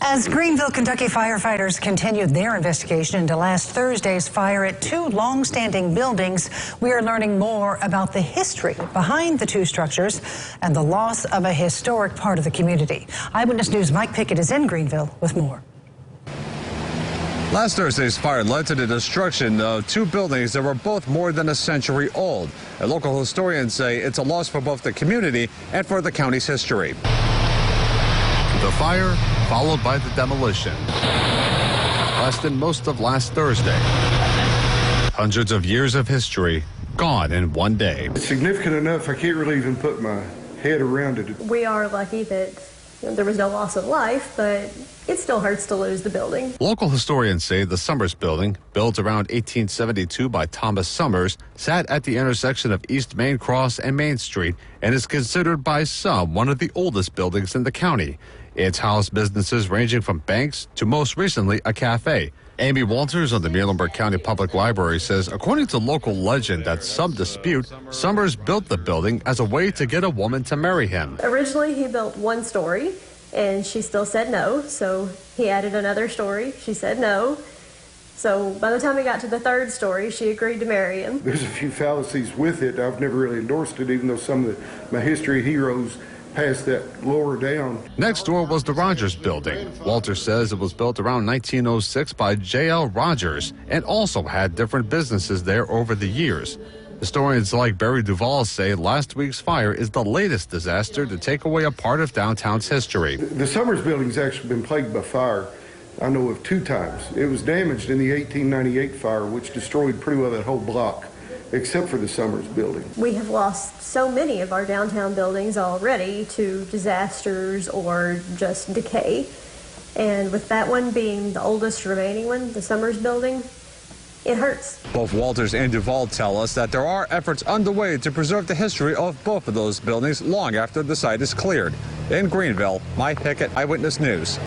As Greenville, Kentucky firefighters continued their investigation into last Thursday's fire at two long-standing buildings, we are learning more about the history behind the two structures and the loss of a historic part of the community. Eyewitness News' Mike Pickett is in Greenville with more. Last Thursday's fire led to the destruction of two buildings that were both more than a century old. And local historians say it's a loss for both the community and for the county's history. The fire followed by the demolition lasted most of last Thursday. Hundreds of years of history gone in one day. It's significant enough I can't really even put my head around it. We are lucky that there was no loss of life, but it still hurts to lose the building. Local historians say the Summers building, built around 1872 by Thomas Summers, sat at the intersection of East Main Cross and Main Street and is considered by some one of the oldest buildings in the county. It's housed businesses ranging from banks to most recently a cafe. Amy Walters of the Muhlenberg County Public Library says, according to local legend that some dispute, Summers built the building as a way to get a woman to marry him. Originally, he built one story, and she still said no, so he added another story. She said no. So by the time he got to the third story, she agreed to marry him. There's a few fallacies with it. I've never really endorsed it, even though some of my history heroes passed that lower down. Next door was the Rogers building. Walter says it was built around 1906 by J.L. Rogers and also had different businesses there over the years. Historians like Barry Duvall say last week's fire is the latest disaster to take away a part of downtown's history. The Summers building's actually been plagued by fire, I know of 2 times. It was damaged in the 1898 fire, which destroyed pretty well that whole block, except for the Summers building. We have lost so many of our downtown buildings already to disasters or just decay. And with that one being the oldest remaining one, the Summers building, it hurts. Both Walters and Duvall tell us that there are efforts underway to preserve the history of both of those buildings long after the site is cleared. In Greenville, Mike Pickett, Eyewitness News.